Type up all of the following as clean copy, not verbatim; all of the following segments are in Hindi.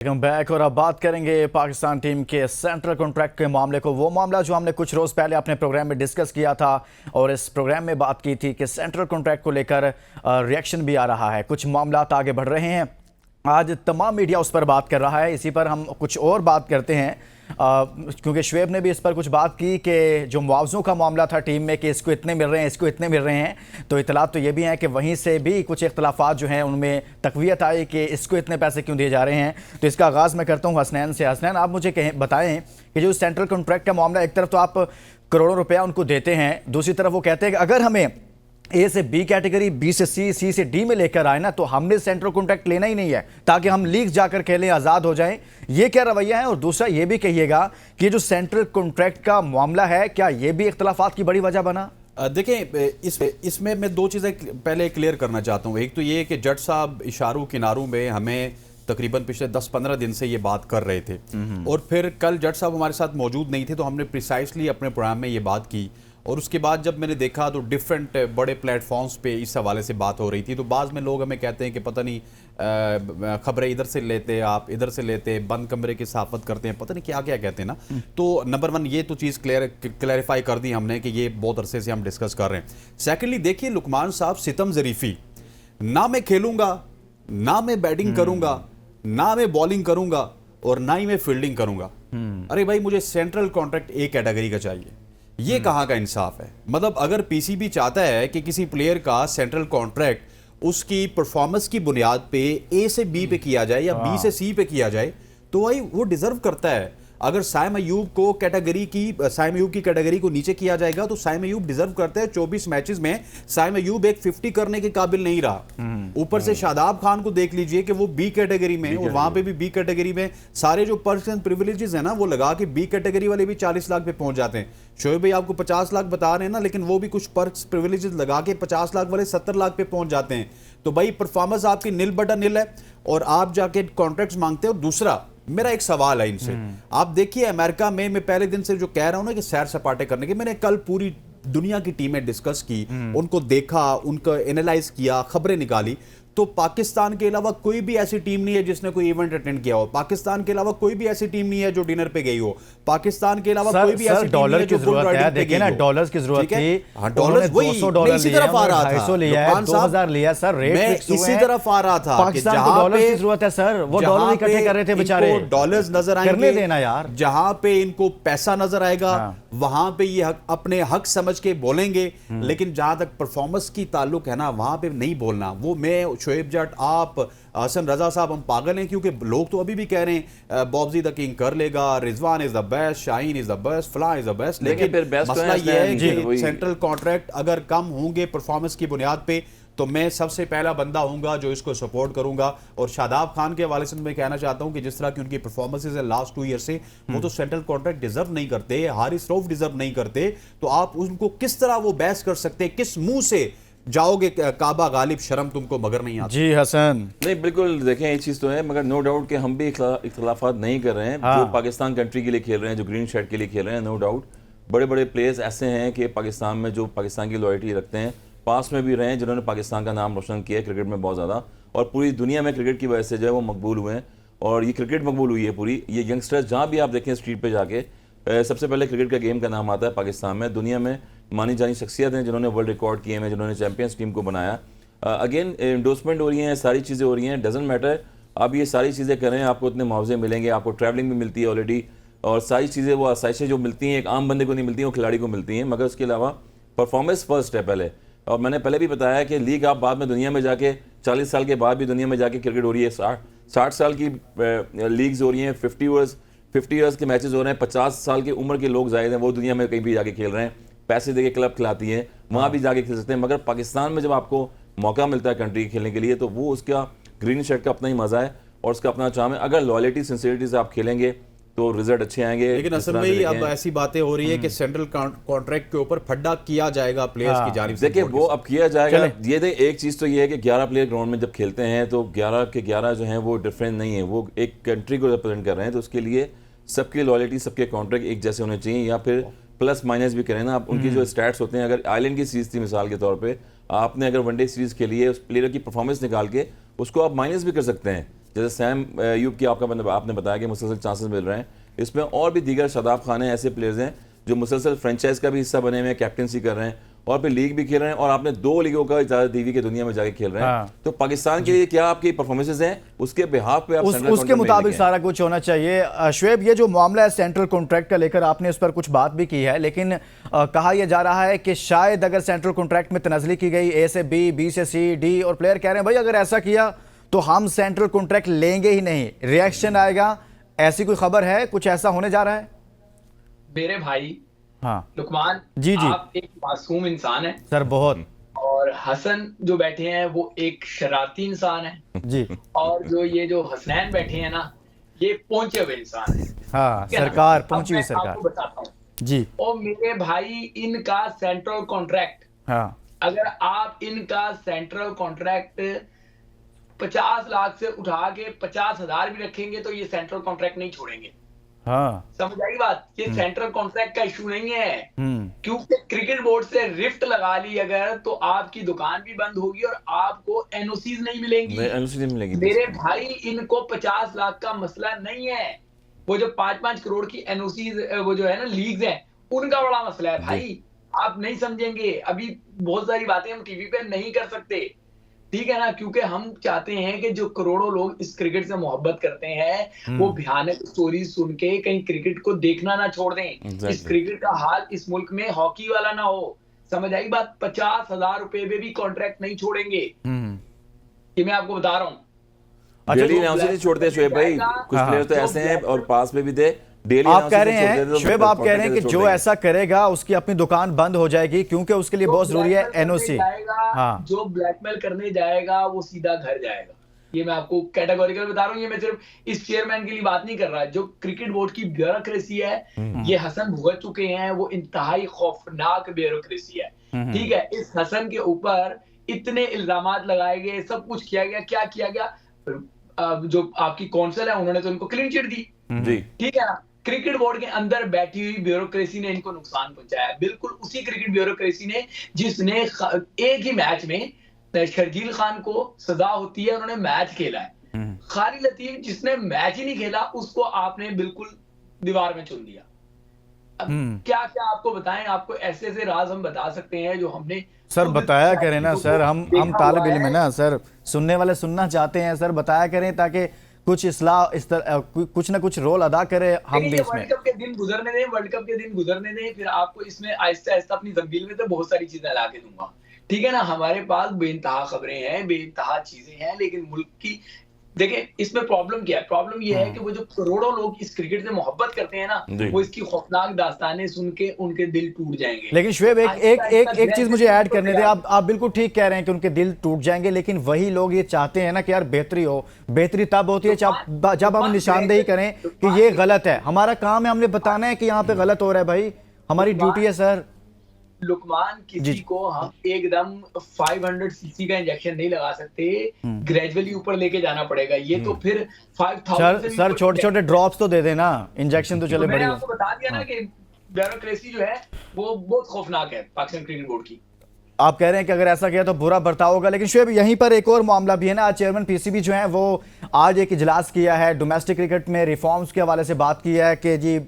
Welcome back. और अब बात करेंगे पाकिस्तान टीम के सेंट्रल कॉन्ट्रैक्ट के मामले को, वो मामला जो हमने कुछ रोज़ पहले अपने प्रोग्राम में डिस्कस किया था और इस प्रोग्राम में बात की थी कि सेंट्रल कॉन्ट्रैक्ट को लेकर रिएक्शन भी आ रहा है, कुछ मामला आगे बढ़ रहे हैं। आज तमाम मीडिया उस पर बात कर रहा है। इसी पर हम कुछ और बात करते हैं क्योंकि शुएब ने भी इस पर कुछ बात की कि जो मुआवजों का मामला था टीम में कि इसको इतने मिल रहे हैं, इसको इतने मिल रहे हैं, तो इतलात तो ये भी हैं कि वहीं से भी कुछ इख्तलाफात जो हैं उनमें तक़वियत आई कि इसको इतने पैसे क्यों दिए जा रहे हैं। तो इसका आगाज़ मैं करता हूँ हसनैन से। हसनैन, आप मुझे बताएं कि जो सेंट्रल कॉन्ट्रैक्ट का मामला, एक तरफ तो आप करोड़ों रुपया उनको देते हैं, दूसरी तरफ वो कहते हैं कि अगर हमें ए से बी कैटेगरी, बी से सी, सी से डी में लेकर आए ना तो हमने सेंट्रल कॉन्ट्रैक्ट लेना ही नहीं है ताकि हम लीग जाकर खेलें, आज़ाद हो जाएं। ये क्या रवैया है? और दूसरा ये भी कहिएगा कि जो सेंट्रल कॉन्ट्रैक्ट का मामला है, क्या ये भी इख्तलाफात की बड़ी वजह बना? देखें, इसमें मैं दो चीज़ें पहले क्लियर करना चाहता हूँ। एक तो ये कि जज साहब इशारों किनारों में हमें तकरीबन पिछले 10-15 दिन से ये बात कर रहे थे और फिर कल जज साहब हमारे साथ मौजूद नहीं थे तो हमने प्रिसाइसली अपने प्रोग्राम में ये बात की। और उसके बाद जब मैंने देखा तो डिफरेंट बड़े प्लेटफॉर्म्स पे इस हवाले से बात हो रही थी। तो बाद में लोग हमें कहते हैं कि पता नहीं खबरें इधर से लेते, आप इधर से लेते, बंद कमरे की सहाफत करते हैं, पता नहीं क्या क्या कहते हैं ना। तो नंबर वन ये तो चीज़ क्लैरिफाई कर दी हमने कि ये बहुत अरसे से हम डिस्कस कर रहे हैं। सेकेंडली देखिए, लुकमान साहब सितम ज़रीफ़ी, ना मैं खेलूंगा, ना मैं बैटिंग करूंगा, ना मैं बॉलिंग करूंगा और ना ही मैं फील्डिंग करूंगा। अरे भाई, मुझे सेंट्रल कॉन्ट्रैक्ट ए कैटेगरी का चाहिए। ये कहाँ का इंसाफ है? मतलब अगर पीसीबी चाहता है कि किसी प्लेयर का सेंट्रल कॉन्ट्रैक्ट उसकी परफॉर्मेंस की बुनियाद पे ए से बी पे किया जाए या बी से सी पे किया जाए तो भाई वो डिजर्व करता है। अगर साइम अयूब को साइम अयूब की कैटेगरी को नीचे किया जाएगा तो साइम अयूब डिजर्व करता है। 24 मैचेस में साइम अयूब एक 50 करने के काबिल नहीं रहा। ऊपर से शादाब खान को देख लीजिए कि वो बी कैटेगरी में, और वहां पे भी बी कैटेगरी में सारे जो पर्क्स एंड प्रिविलेजेस है ना वो लगा के बी कैटेगरी वाले भी 40 लाख पे पहुंच जाते हैं। शोएब भाई आपको 50 लाख बता रहे हैं ना, लेकिन वो भी कुछ पर्क्स प्रिविलेजेस लगा के 50 लाख वाले 70 लाख पे पहुंच जाते हैं। तो भाई परफॉर्मेंस आपकी निल बटा निल है और आप जाके कॉन्ट्रैक्ट्स मांगते हो। दूसरा मेरा एक सवाल है इनसे, आप देखिए अमेरिका में मैं पहले दिन से जो कह रहा हूं ना कि सैर सपाटे करने के, मैंने कल पूरी दुनिया की टीमें डिस्कस की, उनको देखा, उनका एनालाइज किया, खबरें निकाली। तो पाकिस्तान के अलावा कोई भी ऐसी टीम नहीं है जिसने कोई इवेंट अटेंड किया हो। पाकिस्तान के अलावा कोई भी ऐसी टीम नहीं है जो डिनर पे गई हो। पाकिस्तान के अलावा कोई भी ऐसी टीम नहीं है जो बुल राइडिंग पे गई हो। डॉलर्स की जरूरत थी। हां, डॉलर्स वही मैं इसी तरफ आ रहा था। 250 लिया है, 2000 लिया सर, रेट मैं फिक्स हुए इसी तरफ आ रहा था। पाकिस्तान को डॉलर्स की जरूरत है सर, वो डॉलर इकट्ठे कर रहे थे बेचारे। डॉलर्स नजर आएंगे, करने देना यार। जहां पे इनको पैसा नजर आएगा वहां पे ये अपने हक समझ के बोलेंगे, लेकिन जहां तक परफॉर्मेंस की ताल्लुक है ना वहां पे नहीं बोलना। वो मैं, शोएब जट, आप, हसन रजा साहब, हम पागल हैं क्योंकि लोग तो अभी भी कह रहे हैं बॉब्जी द किंग कर लेगा, Rizwan is the best, Shaheen is the best, फलां इज द बेस्ट। लेकिन मसला ये है कि सेंट्रल कॉन्ट्रैक्ट अगर कम होंगे परफॉर्मेंस की बुनियाद पे तो मैं सबसे पहला बंदा हूंगा जो इसको सपोर्ट करूंगा। और शादाब खान के हवाले से मैं कहना चाहता हूं कि जिस तरह की उनकी परफॉर्मेंसेज है लास्ट 2 ईयर से, वो तो सेंट्रल कॉन्ट्रैक्ट डिजर्व नहीं करते, हारिस रऊफ डिजर्व नहीं करते। तो आप उनको किस तरह वो बहस कर सकते, किस मुंह से जाओगे काबा गालिब, शर्म तुमको मगर नहीं आती? जी हसन, नहीं बिल्कुल, देखें एक चीज़ तो है, मगर नो डाउट कि हम भी इख्तलाफात नहीं कर रहे हैं। जो पाकिस्तान कंट्री के लिए खेल रहे हैं, जो ग्रीन शर्ट के लिए खेल रहे हैं, नो डाउट बड़े बड़े प्लेयर्स ऐसे हैं कि पाकिस्तान में जो पाकिस्तान की लॉयल्टी रखते हैं, पास में भी रहे हैं, जिन्होंने पाकिस्तान का नाम रोशन किया है क्रिकेट में बहुत ज़्यादा, और पूरी दुनिया में क्रिकेट की वजह से जो है वो मकबूल हुए हैं। और ये क्रिकेट मकबूल हुई है पूरी। ये यंगस्टर्स जहाँ भी आप देखें स्ट्रीट पे जाके, सबसे पहले क्रिकेट का गेम का नाम आता है पाकिस्तान में। दुनिया में मानी जानी शख्सियत हैं जिन्होंने वर्ल्ड रिकॉर्ड किए हैं, जिन्होंने चैंपियंस टीम को बनाया। अगेन एंडोर्समेंट हो रही हैं, सारी चीज़ें हो रही हैं, डजेंट मैटर। आप ये सारी चीज़ें करें, आपको इतने मुआवजे मिलेंगे, आपको ट्रैवलिंग भी मिलती है ऑलरेडी, और सारी चीज़ें वो आसाइशें जो मिलती हैं एक आम बंदे को नहीं मिलती हैं, वो खिलाड़ी को मिलती हैं। मगर उसके अलावा परफॉर्मेंस फर्स्ट है पहले। और मैंने पहले भी बताया कि लीग आप बाद में दुनिया में जाके 40 साल के बाद भी दुनिया में जाके क्रिकेट हो रही है, 60 साल की लीग्स हो रही हैं, 50 ईयर्स के मैचेस हो रहे हैं, 50 साल की उम्र के लोग जायद हैं, वो दुनिया में कहीं भी जाके खेल रहे हैं, पैसे देके क्लब खिलाती हैं, वहाँ भी जाके खेल सकते हैं। मगर पाकिस्तान में जब आपको मौका मिलता है कंट्री खेलने के लिए तो वो उसका ग्रीन शर्ट का अपना ही मज़ा है और उसका अपना चार्म है। अगर लॉयल्टी सिंसियरिटी से आप खेलेंगे तो रिजल्ट अच्छे आएंगे। लेकिन असल में अब ऐसी बातें हो रही है कि सेंट्रल कॉन्ट्रैक्ट के ऊपर फड्डा किया जाएगा प्लेयर्स की जानिब से। देखिए वो अब किया जाएगा। ये एक चीज़ तो ये है कि 11 प्लेयर ग्राउंड में जब खेलते हैं तो 11 के 11 जो हैं वो डिफरेंट नहीं है, वो एक कंट्री को रिप्रेजेंट कर रहे हैं, तो उसके लिए सबकी लॉयल्टी, सबके कॉन्ट्रैक्ट एक जैसे होने चाहिए, या फिर प्लस माइनस भी करें ना आप। उनकी जो स्टैट्स होते हैं, अगर आयरलैंड की सीरीज थी मिसाल के तौर पे, आपने अगर वनडे सीरीज खेली है, उस प्लेयर की परफॉर्मेंस निकाल के उसको आप माइनस भी कर सकते हैं जैसे सैम अयूब की आपने बताया कि मुसलसल चांसेस मिल रहे हैं, इसमें और भी दीगर शादाब खान हैं, ऐसे प्लेयर्स हैं जो मुसलसल फ्रेंचाइज का भी हिस्सा बने हुए हैं, कैप्टनसी कर रहे हैं और फिर लीग भी खेल रहे हैं, और आपने 2 लीगों का इजाजत दी हुई कि दुनिया में जाके खेल रहे हैं। हाँ। तो पाकिस्तान के लिए क्या आपकी परफॉर्मेसेस हैं, उसके बिहाफ पे आप सेंट्रल उसके कॉन्ट्रैक्ट मुताबिक लेके सारा कुछ होना चाहिए। शुएब, ये जो मामला है सेंट्रल कॉन्ट्रैक्ट का लेकर, आपने उस पर कुछ बात भी की है, लेकिन कहा यह जा रहा है कि शायद अगर सेंट्रल कॉन्ट्रैक्ट में तनजली की गई ए से बी, बी से सी, डी, और प्लेयर कह रहे हैं भाई अगर ऐसा किया तो हम सेंट्रल कॉन्ट्रैक्ट लेंगे ही नहीं, रिएक्शन आएगा, ऐसी कोई खबर है? कुछ ऐसा होने जा रहा है? मेरे भाई हाँ लुकमान, जी जी आप एक मासूम इंसान है सर, बहुत। और हसन जो बैठे हैं वो एक शरारती इंसान है, जी और ये जो हसनैन बैठे हैं ना, ये पहुंचे हुए इंसान है। हाँ, ठीक है ना? सरकार अब पहुंची हुई मैं सरकार। आपको बताता हूँ, जी और मेरे भाई इनका सेंट्रल कॉन्ट्रैक्ट, हाँ अगर आप इनका सेंट्रल कॉन्ट्रैक्ट 50 लाख से उठा के 50,000 भी रखेंगे तो ये सेंट्रल कॉन्ट्रैक्ट नहीं छोड़ेंगे। हाँ समझ आई बात? ये सेंट्रल कॉन्ट्रैक्ट का इशू नहीं है, हम्म क्योंकि क्रिकेट बोर्ड से रिफ्ट लगा ली अगर, तो आपकी दुकान भी बंद होगी और आपको एनओसीज नहीं मिलेंगी। नहीं मिलेगी। मेरे भाई इनको 50 लाख का मसला नहीं है, वो जो 5-5 करोड़ की एनओसीज वो जो है ना लीग्स हैं, उनका बड़ा मसला है भाई। आप नहीं समझेंगे, अभी बहुत सारी बातें हम टीवी पे नहीं कर सकते, ठीक है ना, क्योंकि हम चाहते हैं कि जो करोड़ों लोग इस क्रिकेट से मोहब्बत करते हैं वो भयानक स्टोरी सुन के कहीं क्रिकेट को देखना ना छोड़ दें। इस क्रिकेट का हाल इस मुल्क में हॉकी वाला ना हो। समझ आई बात? 50,000 रुपए में भी कॉन्ट्रैक्ट नहीं छोड़ेंगे, ये मैं आपको बता रहा हूँ। डेली अनाउंसर नहीं छोड़ते शुएब भाई, कुछ प्लेयर तो ऐसे हैं और पास में भी थे। डेली आप कह रहे हैं शुएब, आप कह रहे हैं कि जो ऐसा करेगा उसकी अपनी दुकान बंद हो जाएगी, क्योंकि उसके लिए बहुत जरूरी है एनओसी। हाँ, जो ब्लैकमेल करने जाएगा वो सीधा घर जाएगा, ये मैं आपको कैटेगोरिकल बता रहा हूँ। ये मैं सिर्फ इस चेयरमैन के लिए बात नहीं कर रहा, जो क्रिकेट बोर्ड की ब्यूरोक्रेसी है, ये हसन भुगत चुके हैं, वो इंतहाई खौफनाक ब्यूरोक्रेसी है। ठीक है, इस हसन के ऊपर इतने इल्जामात लगाए गए, सब कुछ किया गया, क्या किया गया? जो आपकी कौंसिल है उन्होंने तो इनको क्लीन चिट दी, ठीक है ना। क्रिकेट बोर्ड के अंदर बैठी हुई ब्यूरोक्रेसी ने इनको नुकसान पहुंचाया, बिल्कुल उसी क्रिकेट ब्यूरोक्रेसी ने जिसने एक ही मैच में शर्जील खान को सजा होती है, उन्होंने मैच खेला है। खाली लतीफ जिसने मैच ही नहीं खेला उसको आपने बिल्कुल दीवार में चुन दिया। अब क्या क्या आपको बताएं, आपको ऐसे ऐसे राज हम बता सकते हैं जो हमने सर बताया करें ना सर, हम तालिब इल्म है ना सर, सुनने वाले सुनना चाहते हैं सर, बताया करें ताकि कुछ इस्लाह इस तरह कुछ ना कुछ रोल अदा करे हम भी इसमें। वर्ल्ड कप के दिन गुजरने दें, वर्ल्ड कप के दिन गुजरने दें, फिर आपको इसमें आहिस्ता आहिस्ता अपनी जंबील में तो बहुत सारी चीजें ला के दूंगा, ठीक है ना। हमारे पास बेइंतहा खबरें हैं, बेइंतहा चीजें हैं, लेकिन मुल्क की देखिए इसमें प्रॉब्लम क्या है? प्रॉब्लम ये है कि वो जो करोड़ों लोग इस क्रिकेट से मोहब्बत करते हैं ना, वो इसकी खौफनाक दास्तानें सुन के उनके दिल टूट जाएंगे। लेकिन शुएब एक चीज मुझे ऐड करने दे, आप बिल्कुल ठीक कह रहे हैं कि उनके दिल टूट जाएंगे, लेकिन वही लोग ये चाहते हैं ना कि यार बेहतरी हो। बेहतरी तब होती है जब हम निशानदेही करें कि ये गलत है। हमारा काम है, हमने बताना है कि यहाँ पे गलत हो रहा है भाई, हमारी ड्यूटी है सर। लुकमान, किसी को हम एकदम 500 सीसी का इंजेक्शन नहीं लगा सकते, ग्रेजुअली ऊपर लेके जाना पड़ेगा। ये तो फिर 5000 सर छोटे छोटे ड्रॉप्स तो दे देना, इंजेक्शन तो चले बड़ी। मैंने आपको बता दिया ना कि ब्यूरोक्रेसी जो है वो बहुत खौफनाक है पाकिस्तान क्रिकेट बोर्ड की। आप कह रहे हैं कि अगर ऐसा किया तो बुरा बर्ताव होगा, लेकिन शुएब यहीं पर एक और मामला भी है ना। आज चेयरमैन पीसीबी जो है वो आज एक इजलास किया है, डोमेस्टिक क्रिकेट में रिफॉर्म्स के हवाले से बात की है कि जी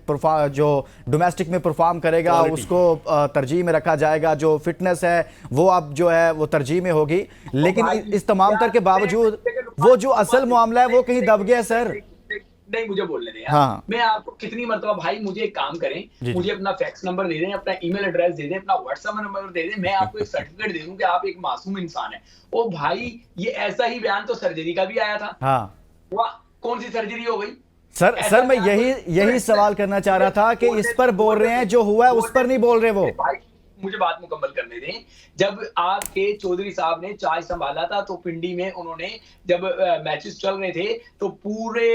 जो डोमेस्टिक में परफॉर्म करेगा उसको तरजीह में रखा जाएगा, जो फिटनेस है वो अब जो है वो तरजीह में होगी। लेकिन इस तमाम तर के बावजूद वो जो असल मामला है वो कहीं दब गया है सर। नहीं, मुझे बोलने दें। हाँ, मैं आपको कितनी मरतबा भाई, मुझे एक काम करें, मुझे अपना फैक्स नंबर दे दें, अपना ईमेल एड्रेस दे दें, अपना व्हाट्सएप नंबर दे दें, मैं आपको एक सर्टिफिकेट दे दूं कि आप एक मासूम इंसान है। ओ भाई, ये ऐसा ही बयान तो सर्जरी का भी आया था। हाँ, वाह, कौन सी सर्जरी हो गई सर मैं यही सवाल करना चाह रहा था कि इस पर बोल रहे हैं, जो हुआ है उस पर नहीं बोल रहे वो। भाई मुझे बात मुकम्मल करने दें। जब आपके चौधरी साहब ने चार्ज संभाला था तो पिंडी में उन्होंने जब मैचेस चल रहे थे तो पूरे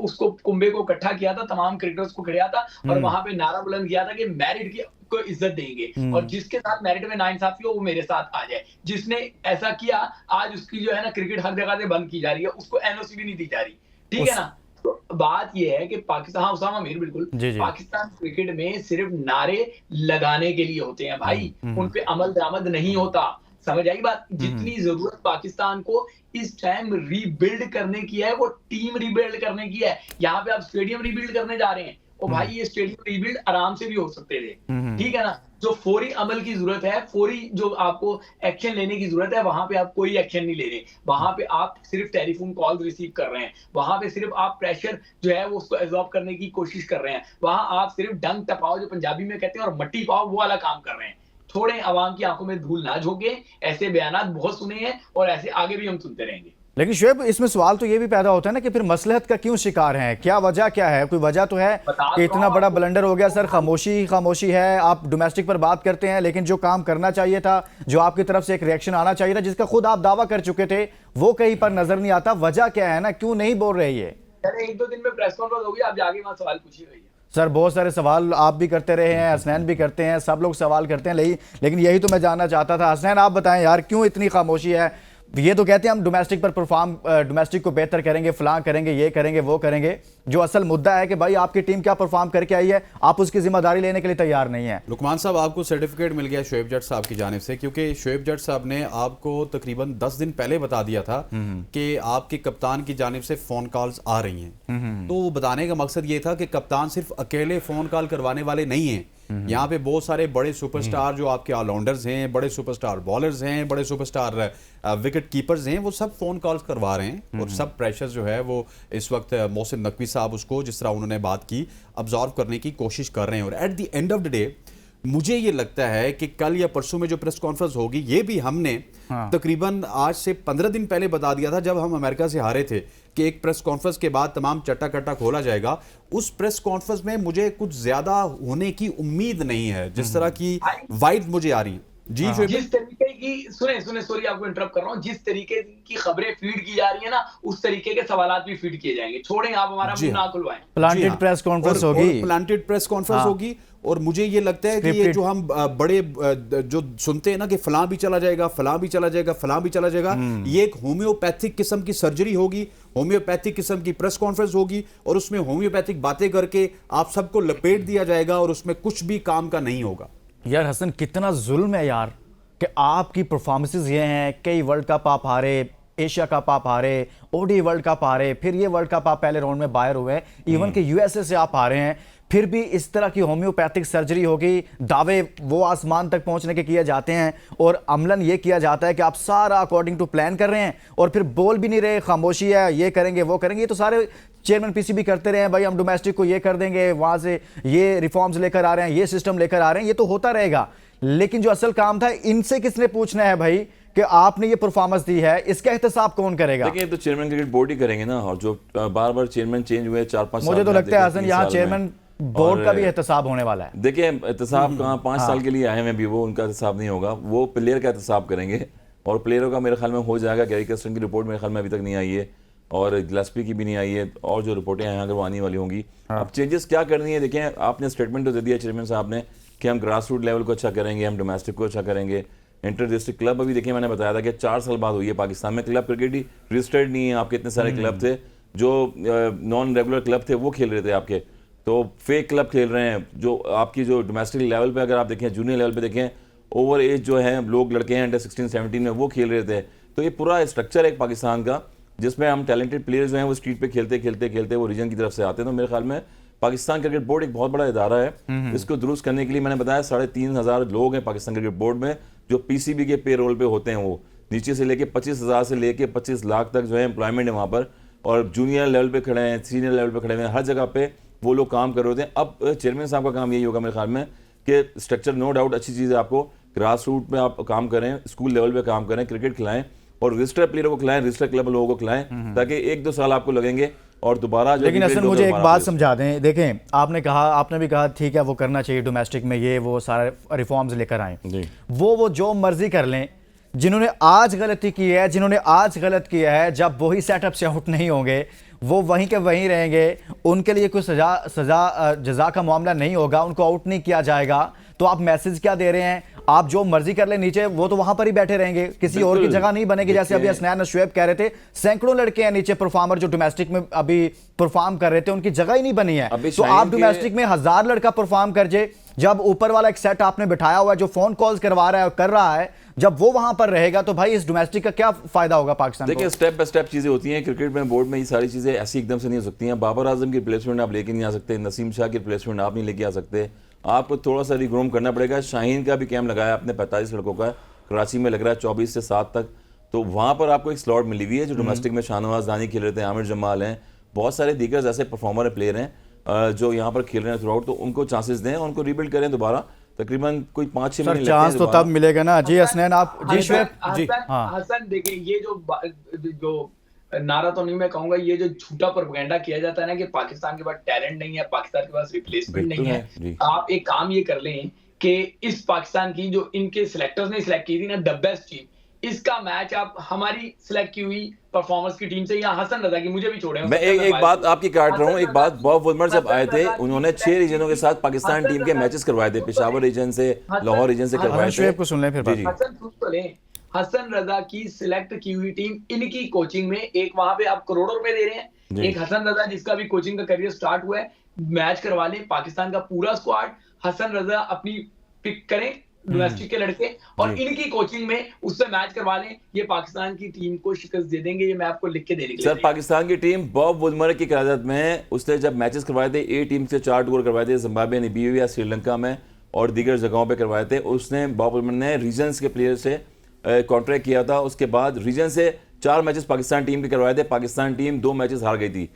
उसको कुंभे को इकट्ठा किया था, तमाम क्रिकेटर्स को खिलाया था और वहां पे नारा बुलंद किया था कि मैरिट की को इज्जत देंगे और जिसके साथ मैरिट में नाइंसाफी हो वो मेरे साथ आ जाए। जिसने ऐसा किया आज उसकी जो है ना क्रिकेट हर जगह से बंद की जा रही है, उसको एनओसी भी नहीं दी जा रही, ठीक है ना। तो बात यह है कि पाकिस्तान, हाँ उसामा मीर बिल्कुल, पाकिस्तान क्रिकेट में सिर्फ नारे लगाने के लिए होते हैं भाई, उन पे अमल दरामद नहीं होता। समझ आई बात? जितनी जरूरत पाकिस्तान को इस टाइम रीबिल्ड करने की है, वो टीम रीबिल्ड करने की है। यहाँ पे आप स्टेडियम रीबिल्ड करने जा रहे हैं, और भाई ये स्टेडियम रीबिल्ड आराम से भी हो सकते थे, ठीक है ना? जो फौरी अमल की जरूरत है, फौरी जो आपको एक्शन लेने की जरूरत है, वहां पे आप कोई एक्शन नहीं ले रहे। वहां पे आप सिर्फ टेलीफोन कॉल रिसीव कर रहे हैं, वहां पे सिर्फ आप प्रेशर जो है वो उसको एब्जॉर्ब करने की कोशिश कर रहे हैं, वहां आप सिर्फ डंग टपाओ जो पंजाबी में कहते हैं और मट्टी पाओ वो वाला काम कर रहे हैं। थोड़े आवाम की आंखों में धूल ना झोंके। ऐसे बयानात बहुत सुने हैं और ऐसे आगे भी हम सुनते रहेंगे। लेकिन शुएब, इसमें सवाल तो ये भी पैदा होता है ना कि फिर मसलहत का क्यों शिकार हैं? क्या वजह क्या है? कोई वजह तो है कि इतना बड़ा ब्लंडर हो गया सर, खामोशी है। आप डोमेस्टिक पर बात करते हैं, लेकिन जो काम करना चाहिए था, जो आपकी तरफ से एक रिएक्शन आना चाहिए था, जिसका खुद आप दावा कर चुके थे, वो कहीं पर नजर नहीं आता। वजह क्या है ना, क्यों नहीं बोल रहे ये? अरे 1-2 दिन में प्रेस कॉन्फ्रेंस होगी, आप जाके वहां सवाल पूछिए भैया। सर बहुत सारे सवाल आप भी करते रहे हैं, हसनैन भी करते हैं, सब लोग सवाल करते हैं, लेकिन यही तो मैं जानना चाहता था। हसनैन आप बताएं यार, क्यों इतनी खामोशी है? ये तो कहते हैं हम डोमेस्टिक पर डोमेस्टिक को बेहतर करेंगे, फलां करेंगे, ये करेंगे, वो करेंगे। जो असल मुद्दा है कि भाई आपकी टीम क्या परफॉर्म करके आई है, आप उसकी जिम्मेदारी लेने के लिए तैयार नहीं है। लुकमान साहब, आपको सर्टिफिकेट मिल गया शोएब जट साहब की जानिब से, क्योंकि शोएब जट साहब ने आपको तकरीबन 10 दिन पहले बता दिया था कि आपके कप्तान की जानिब से फोन कॉल्स आ रही हैं। तो वो बताने का मकसद ये था कि कप्तान सिर्फ अकेले फोन कॉल करवाने वाले नहीं हैं। यहाँ पे बहुत सारे बड़े सुपरस्टार जो आपके ऑलराउंडर्स हैं, बड़े सुपरस्टार बॉलर्स हैं, बड़े सुपरस्टार विकेट कीपर्स हैं, वो सब फोन कॉल्स करवा रहे हैं। और सब प्रेशर जो है वो इस वक्त मोहसिन नकवी साहब उसको, जिस तरह उन्होंने बात की, अब्जॉर्व करने की कोशिश कर रहे हैं। और at the end of the day मुझे ये लगता है कि कल या परसों में जो प्रेस कॉन्फ्रेंस होगी, ये भी हमने तकरीबन आज से 15 दिन पहले बता दिया था, जब हम अमेरिका से हारे थे, कि एक प्रेस कॉन्फ्रेंस के बाद तमाम चट्टा कट्टा खोला जाएगा। उस प्रेस कॉन्फ्रेंस में मुझे कुछ ज्यादा होने की उम्मीद नहीं है, जिस तरह की वाइब मुझे आ रही है। जी जिस तरीके की सुने सॉरी आपको इंटरप्ट कर रहा हूँ, जिस तरीके की खबरें फीड की जा रही है ना, उस तरीके के सवालात भी फीड किए जाएंगे। छोड़ें आप हमारा मुंह ना खुलवाएं। प्लांटेड प्रेस कॉन्फ्रेंस होगी, प्लांटेड प्रेस कॉन्फ्रेंस होगी। और मुझे ये लगता है कि ये जो हम बड़े जो सुनते हैं ना कि फलां भी चला जाएगा, फलां भी चला जाएगा, फलां भी चला जाएगा, ये एक होम्योपैथिक किस्म की सर्जरी होगी, होम्योपैथिक किस्म की प्रेस कॉन्फ्रेंस होगी, और उसमें होम्योपैथिक बातें करके आप सबको लपेट दिया जाएगा और उसमें कुछ भी काम का नहीं होगा। यार हसन, कितना जुल्म है यार कि आपकी परफॉर्मेंसेस ये हैं, कई वर्ल्ड कप आप हारे, एशिया कप आप हारे, ओडी वर्ल्ड कप हारे, फिर ये वर्ल्ड कप आप पहले राउंड में बाहर हुए, इवन कि यूएसए से आप हारे हैं, फिर भी इस तरह की होम्योपैथिक सर्जरी होगी। दावे वो आसमान तक पहुंचने के किए जाते हैं और अमलन ये किया जाता है कि आप सारा अकॉर्डिंग टू प्लान कर रहे हैं और फिर बोल भी नहीं रहे, खामोशी है, ये करेंगे वो करेंगे। ये तो सारे चेयरमैन पीसीबी करते रहे हैं, भाई हम डोमेस्टिक को ये कर देंगे, वहां से ये रिफॉर्म्स लेकर आ रहे हैं, ये सिस्टम लेकर आ रहे हैं, ये तो होता रहेगा। लेकिन जो असल काम था, इनसे किसने पूछना है भाई कि आपने ये परफॉर्मेंस दी है, इसका एहतसाब कौन करेगा? देखिए, तो चेयरमैन क्रिकेट बोर्ड ही करेंगे ना। और जो बार बार चेयरमैन चेंज हुए 4-5 साल, मुझे तो लगता है हसन यहाँ चेयरमैन बोर्ड का भी एहतसाब होने वाला है। देखिए, एहतसाब कहाँ 5 साल के लिए आए हैं, भी वो उनका एहतसाब नहीं होगा, वो प्लेयर का एहतसाब करेंगे। और प्लेयरों का मेरे ख्याल में हो जाएगा। गैरी कर्स्टन की रिपोर्ट मेरे ख्याल में अभी तक नहीं आई है, और गिलेस्पी की भी नहीं आई है, और जो रिपोर्टें हैं अगर वो आने वाली होंगी। अब चेंजेस क्या करनी है, देखें, आपने स्टेटमेंट तो दे दिया चेयरमैन साहब ने कि हम ग्रास रूट लेवल को अच्छा करेंगे, हम डोमेस्टिक को अच्छा करेंगे। इंटर डिस्ट्रिक्ट क्लब, अभी देखिए मैंने बताया था कि 4 साल बाद हुई है पाकिस्तान में। क्लब क्रिकेट ही रजिस्टर्ड नहीं है। आपके इतने सारे क्लब थे जो नॉन रेगुलर क्लब थे, वो खेल रहे थे आपके, तो फेक क्लब खेल रहे हैं। जो आपकी जो डोमेस्टिक लेवल पे अगर आप देखें, जूनियर लेवल पे देखें, ओवर एज जो है लोग लड़के हैं अंडर 16-17 में, वो खेल रहे थे। तो ये पूरा स्ट्रक्चर है पाकिस्तान का, जिसमें हम टैलेंटेड प्लेयर्स जो हैं वो स्ट्रीट पे खेलते वो रीजन की तरफ से आते हैं। तो मेरे ख्याल में पाकिस्तान क्रिकेट बोर्ड एक बहुत बड़ा इदारा है। इसको दुरुस्त करने के लिए मैंने बताया 3,500 लोग हैं पाकिस्तान क्रिकेट बोर्ड में, जो पीसीबी के पे रोल पे होते हैं। वो नीचे से लेके 25,000 से लेके 25 लाख तक जो है एम्प्लॉयमेंट है वहाँ पर, और जूनियर लेवल पे खड़े हैं, सीनियर लेवल पे खड़े हैं, हर जगह पे वो लोग काम कर रहे होते हैं। अब चेयरमैन साहब का काम यही होगा मेरे ख्याल में कि स्ट्रक्चर, नो डाउट अच्छी चीज़ है, आपको ग्रास रूट पे आप काम करें, स्कूल लेवल पे काम करें, क्रिकेट खिलाएं, और रजिस्टर्ड प्लेयरों को खिलाएं, रजिस्टर्ड क्लब लोगों को खिलाएं, ताकि 1-2 साल आपको लगेंगे और दोबारा। लेकिन असल मुझे एक बात समझा दें, देखें आपने कहा, आपने भी कहा ठीक है वो करना चाहिए डोमेस्टिक में, ये वो सारे रिफॉर्म्स लेकर आए, वो जो मर्जी कर लें। जिन्होंने आज गलती की है, जिन्होंने आज गलत किया है, जब वही सेटअप से आउट नहीं होंगे, वो वहीं के वहीं रहेंगे, उनके लिए कोई सजा जजा का मामला नहीं होगा, उनको आउट नहीं किया जाएगा। तो आप मैसेज क्या दे रहे हैं? आप जो मर्जी कर ले नीचे, वो तो वहां पर ही बैठे रहेंगे, किसी और की बिल्कुल। जगह नहीं बनेगी। जैसे अभी हसनैन शुएब कह रहे थे, सैकड़ों लड़के हैं नीचे परफॉर्मर जो डोमेस्टिक में अभी परफॉर्म कर रहे थे, उनकी जगह ही नहीं बनी है। अभी तो शाहीन आप के- डोमेस्टिक में 1000 लड़का परफॉर्म कर जाए, जब ऊपर वाला एक सेट आपने बिठाया हुआ है जो फोन कॉल्स करवा रहा है और कर रहा है, जब वो वहां पर रहेगा तो भाई इस डोमेस्टिक का क्या फायदा होगा पाकिस्तान देखिए को? स्टेप बाय स्टेप चीजें होती हैं क्रिकेट में, बोर्ड में ये सारी चीजें ऐसी एकदम से नहीं हो सकती हैं। बाबर आजम की रिप्लेसमेंट आप लेके नहीं आ सकते, नसीम शाह की रिप्लेसमेंट आप नहीं लेके आ सकते, आपको थोड़ा सा रिग्रूम करना पड़ेगा। शाहीन का भी कैंप लगाया आपने 45 लड़कों का, कराची में लग रहा है 24 से 7 तक, तो वहां पर आपको एक स्लॉट मिली हुई है। जो डोमेस्टिक में शाहनवाज दानी खेल रहे थे, आमिर जमाल हैं, बहुत सारे दीगर ऐसे परफॉर्मर प्लेयर हैं जो यहाँ पर खेल रहे हैं थ्रू आउट, तो उनको चांसेस दें, उनको रिबिल्ड करें दोबारा। तकरीबन कोई 5-6 सर महीने चांस तो तब मिलेगा ना जी। हसनैन आप जी शुएब जी। हाँ हसन देखिए, ये जो नारा तो नहीं मैं कहूंगा, ये जो झूठा प्रोपेगेंडा किया जाता है ना कि पाकिस्तान के पास टैलेंट नहीं है, पाकिस्तान के पास रिप्लेसमेंट नहीं बिल्कुल है, है, जी। आप एक काम ये कर लें कि इस पाकिस्तान की जो इनके सिलेक्टर्स ने सिलेक्ट की थी ना द बेस्ट टीम, इसका मैच आप हमारी सिलेक्ट की हुई परफॉर्मेंस की टीम से या हसन रजा की, मुझे भी छोड़े मैं एक बात आपकी काट रहा हूँ, एक बात, बॉब वुडमर जब आए थे उन्होंने 6 रीजनों के साथ पाकिस्तान टीम के मैचेस करवाए थे, पेशावर रीजन से, लाहौर रीजन से करवाए थे। शुएब को सुन लें फिर जी, जी। हसन सुन तो लें, हसन रजा की सिलेक्ट की हुई टीम इनकी कोचिंग में, एक वहां पे आप करोड़ों रुपए दे रहे हैं, जी। एक हसन रजा जिसका भी कोचिंग का करियर स्टार्ट हुआ है, मैच करवा लें पाकिस्तान का पूरा स्क्वाड, हसन रजा अपनी पिक करें डोमेस्टिक के लड़के और जी। इनकी कोचिंग में उससे मैच करवा लें, ये पाकिस्तान की टीम को शिकस्त दे देंगे। ये मैं आपको लिख के देने के लिए सर पाकिस्तान की टीम बॉब वुडमर की क़यादत में उसने जब मैचेस करवाए थे, ए टीम से 4 टूर करवाए थे, जिम्बाब्वे, नामीबिया, श्रीलंका में और दीगर जगहों पे करवाए थे। उसने बॉब वुडमर ने रीजन्स के प्लेयर से कॉन्ट्रैक्ट किया था, उसके बाद रीजन से 4 मैचेस पाकिस्तान टीम के करवाए थे, पाकिस्तान टीम 2 मैचेस हार गई थी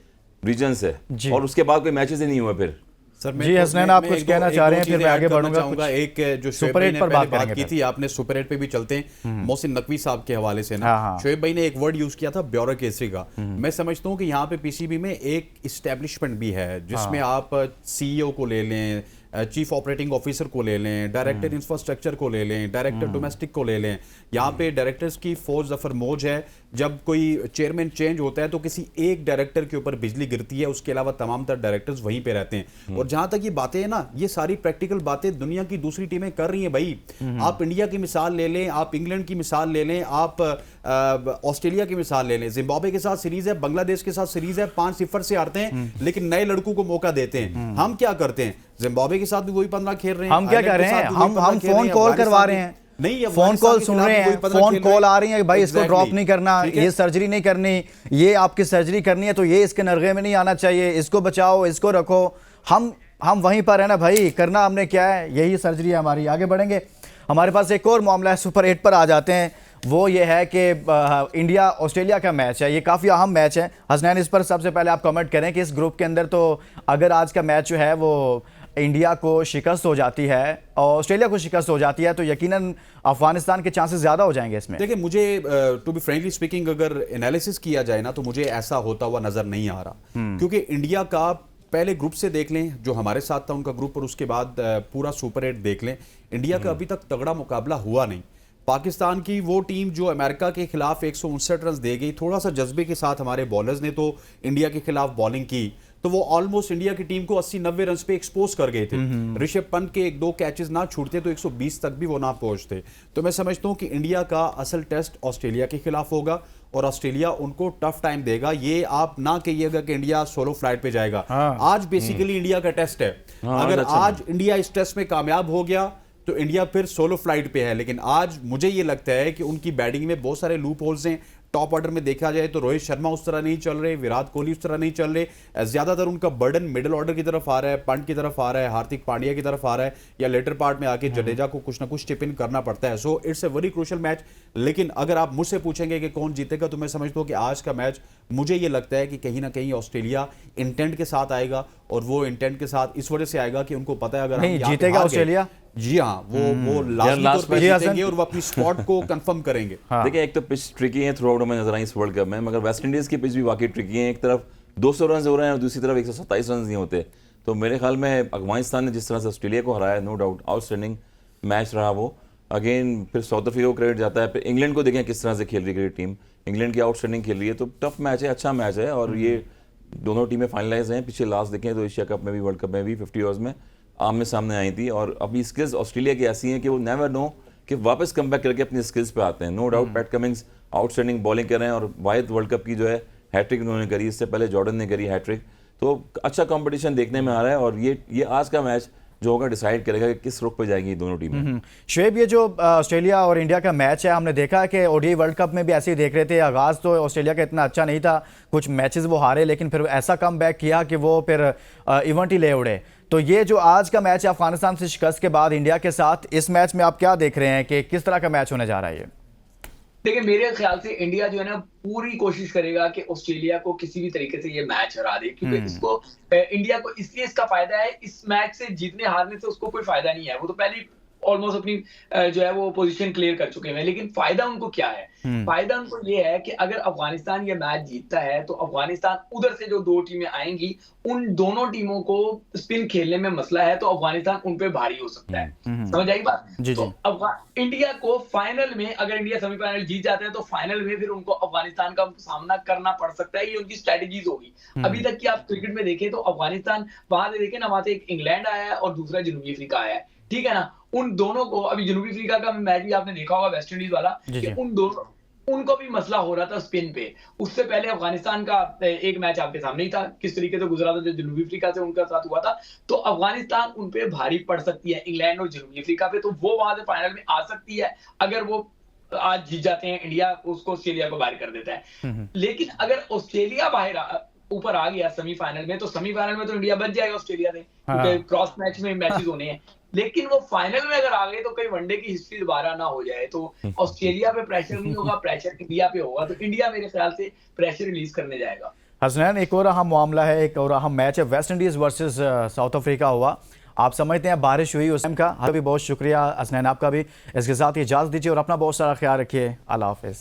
रीजन से, जी। और उसके बाद कोई मैचेस ही नहीं हुए फिर। सर जी हसनैन, आप कुछ कहना चाह रहे हैं, फिर मैं आगे बढ़ूंगा। चाहूंगा एक जो शुएब सुपर भाई एट ने पर पहले बात बात करेंगे की थी, आपने सुपर एट पे भी चलते हैं मोहसिन नकवी साहब के हवाले से ना। हाँ, हाँ। शुएब भाई ने एक वर्ड यूज किया था ब्यूरोक्रेसी का। मैं समझता हूँ कि यहाँ पे पीसीबी में एक इस्टेब्लिशमेंट भी है जिसमें आप सीईओ को ले लें, चीफ ऑपरेटिंग ऑफिसर को ले लें, डायरेक्टर इंफ्रास्ट्रक्चर को ले लें, डायरेक्टर डोमेस्टिक को ले लें। यहाँ पे डायरेक्टर्स की फौज जफर मौज है। जब कोई चेयरमैन चेंज होता है तो किसी एक डायरेक्टर के ऊपर बिजली गिरती है, उसके अलावा तमाम तर डायरेक्टर्स वहीं पे रहते हैं। और जहां तक ये बातें हैं ना, ये सारी प्रैक्टिकल बातें दुनिया की दूसरी टीमें कर रही हैं भाई। आप इंडिया की मिसाल ले लें, आप इंग्लैंड की मिसाल ले लें, आप ऑस्ट्रेलिया की मिसाल ले लें, जिम्बाब्वे के साथ सीरीज है, बांग्लादेश के साथ सीरीज है, 5-0 से हारते हैं लेकिन नए लड़कों को मौका देते हैं। हम क्या करते हैं, जिम्बाब्वे के साथ भी वही 15 खेल रहे हैं, हम क्या कर रहे हैं, हम फोन कॉल करवा रहे हैं, नहीं फोन कॉल सुन रहे हैं, फोन कॉल आ रही है, भाई इसको ड्रॉप नहीं करना, ये सर्जरी नहीं करनी, ये आपकी सर्जरी करनी है तो ये इसके नरगे में नहीं आना चाहिए, इसको बचाओ, इसको रखो। हम वहीं पर है ना भाई, करना हमने क्या है, यही सर्जरी है हमारी। आगे बढ़ेंगे, हमारे पास एक और मामला है, सुपर 8 पर आ जाते हैं। वो ये है कि इंडिया ऑस्ट्रेलिया का मैच है, ये काफ़ी अहम मैच है। हसनैन, इस पर सबसे पहले आप कमेंट करें कि इस ग्रुप के अंदर तो अगर आज का मैच जो है वो इंडिया को शिकस्त हो जाती है और ऑस्ट्रेलिया को शिकस्त हो जाती है तो यकीनन अफगानिस्तान के चांसेस ज़्यादा हो जाएंगे इसमें। देखिए, मुझे टू बी फ्रेंकली स्पीकिंग अगर एनालिसिस किया जाए ना तो मुझे ऐसा होता हुआ नजर नहीं आ रहा, क्योंकि इंडिया का पहले ग्रुप से देख लें जो हमारे साथ था उनका ग्रुप, और उसके बाद पूरा सुपर 8 देख लें, इंडिया का अभी तक तगड़ा मुकाबला हुआ नहीं। पाकिस्तान की वो टीम जो अमेरिका के खिलाफ 159 रन दे गई, थोड़ा सा जज्बे के साथ हमारे बॉलर्स ने तो इंडिया के खिलाफ बॉलिंग की, तो वो ऑलमोस्ट इंडिया की टीम को 80-90 रन पे एक्सपोज कर गए थे। ऋषभ पंत के 1-2 कैचेस ना छूटते तो 120 तक भी वो ना पहुंचते। तो मैं समझता हूं कि इंडिया का असल टेस्ट ऑस्ट्रेलिया के खिलाफ होगा और ऑस्ट्रेलिया उनको टफ टाइम देगा। ये आप ना कहिएगा कि इंडिया सोलो फ्लाइट पे जाएगा। आज बेसिकली इंडिया का टेस्ट है। अगर आज इंडिया इस टेस्ट में कामयाब हो गया तो इंडिया फिर सोलो फ्लाइट पे है, लेकिन आज मुझे ये लगता है कि उनकी बैटिंग में बहुत सारे लूप होल्स हैं। टॉप ऑर्डर में देखा जाए तो रोहित शर्मा उस तरह नहीं चल रहे, विराट कोहली उस तरह नहीं चल रहे, ज्यादातर उनका बर्डन मिडिल ऑर्डर की तरफ आ रहा है, पंत की तरफ आ रहा है, हार्दिक पांड्या की तरफ आ रहा है, या लेटर पार्ट में आके जडेजा को कुछ ना कुछ टिप इन करना पड़ता है। So it's a very crucial match. लेकिन अगर आप मुझसे पूछेंगे कि कौन जीतेगा तो मैं समझता हूं कि आज का मैच मुझे ये लगता है कि कहीं ना कहीं ऑस्ट्रेलिया इंटेंट के साथ आएगा, और वो इंटेंट के साथ इस वजह से आएगा कि उनको पता है अगर नहीं जीतेगा ऑस्ट्रेलिया, जी हाँ, वो लास्ट पे जीतेंगे और वो अपनी स्पॉट को कंफर्म करेंगे। देखिए, एक तो पिच ट्रिकी है, थ्रू आउट में नजर आई इस वर्ल्ड कप में, मगर वेस्ट इंडीज की पिच भी वाकई ट्रिकी है। एक तरफ 200 रन हो रहे हैं और दूसरी तरफ 127 रन नहीं होते। तो मेरे ख्याल में अफगानिस्तान ने जिस तरह से ऑस्ट्रेलिया को हराया, नो डाउट आउटस्टैंडिंग मैच रहा वो। अगेन फिर साउथ अफ्रीका को क्रेडिट जाता है, फिर इंग्लैंड को देखें किस तरह से खेल रही है टीम, इंग्लैंड की आउटस्टैंडिंग खेल रही है। तो टफ मैच है, अच्छा मैच है, और ये दोनों टीमें फाइनलाइज हैं। पीछे लास्ट देखें तो एशिया कप में भी, वर्ल्ड कप में भी 50 ओवर्स में आमने सामने आई थी, और अभी स्किल्स ऑस्ट्रेलिया की ऐसी हैं कि वो नेवर नो कि वापस कम बैक करके अपनी स्किल्स पे आते हैं। No doubt Pat Cummings outstanding bowling कर रहे हैं, और वाहिद वर्ल्ड कप की जो है हैट्रिक उन्होंने करी, इससे पहले जॉर्डन ने करी हैट्रिक। तो अच्छा कंपटीशन देखने में आ रहा है, और ये आज का मैच जो होगा डिसाइड करेगा कि किस रुख पे जाएंगी दोनों टीमें। शुएब, ये जो ऑस्ट्रेलिया और इंडिया का मैच है, हमने देखा कि ओडीआई वर्ल्ड कप में भी ऐसे ही देख रहे थे, आगाज़ तो ऑस्ट्रेलिया का इतना अच्छा नहीं था, कुछ मैचेस वो हारे, लेकिन फिर ऐसा कम बैक किया कि वो फिर इवेंट ही ले उड़े। तो ये जो आज का मैच है अफगानिस्तान से शिकस्त के बाद इंडिया के साथ, इस मैच में आप क्या देख रहे हैं कि किस तरह का मैच होने जा रहा है ये? देखिए, मेरे ख्याल से इंडिया जो है ना पूरी कोशिश करेगा कि ऑस्ट्रेलिया को किसी भी तरीके से ये मैच हरा दे, क्योंकि इसको इंडिया को इसलिए इसका फायदा है, इस मैच से जीतने हारने से उसको कोई फायदा नहीं है। वो तो पहले ऑलमोस्ट अपनी जो है वो पोजीशन क्लियर कर चुके हैं, लेकिन फायदा उनको क्या है? फायदा उनको ये है कि अगर अफगानिस्तान ये मैच जीतता है तो अफगानिस्तान उधर से जो दो टीमें आएंगी, उन दोनों टीमों को स्पिन खेलने में मसला है, तो अफगानिस्तान उन पे भारी हो सकता है। समझ आई बात? जी, तो इंडिया को फाइनल में, अगर इंडिया सेमीफाइनल जीत जाते हैं तो फाइनल में फिर उनको अफगानिस्तान का सामना करना पड़ सकता है। ये उनकी स्ट्रेटेजीज होगी। अभी तक की आप क्रिकेट में देखें तो अफगानिस्तान, वहां से देखें ना, वहां से एक इंग्लैंड आया है और दूसरा जनूबी अफ्रीका आया है, ठीक है ना। उन दोनों को, अभी जनूबी अफ्रीका का मैच भी आपने देखा होगा, वेस्ट इंडीज वाला, कि उन दोनों, उनको भी मसला हो रहा था स्पिन पे। उससे पहले अफगानिस्तान का एक मैच आपके सामने ही था, किस तरीके से गुजरा था जो जनूबी अफ्रीका से उनका साथ हुआ था। तो अफगानिस्तान उन पे भारी पड़ सकती है, इंग्लैंड और जनूबी अफ्रीका पे, तो वो वहां से फाइनल में आ सकती है। अगर वो आज जीत जाते हैं, इंडिया उसको ऑस्ट्रेलिया को बाहर कर देता है। लेकिन अगर ऑस्ट्रेलिया बाहर ऊपर आ गया सेमीफाइनल में, तो सेमीफाइनल में तो इंडिया बच जाएगा ऑस्ट्रेलिया से, क्योंकि क्रॉस मैच में मैचेस होने हैं। लेकिन वो फाइनल में अगर आ गए तो कई वनडे की हिस्ट्री दोबारा ना हो जाए, तो ऑस्ट्रेलिया पे प्रेशर नहीं होगा, प्रेशर इंडिया पे होगा। तो इंडिया मेरे ख्याल से प्रेशर रिलीज करने जाएगा। हसनैन, एक और अहम मामला है, एक और अहम मैच है, West Indies versus south Africa हुआ। आप समझते हैं बारिश हुई उस टाइम का? भी बहुत शुक्रिया हसनैन आपका भी। इसके साथ ही इजाज़त दीजिए और अपना बहुत सारा ख्याल रखिए। अल्लाह हाफिज़।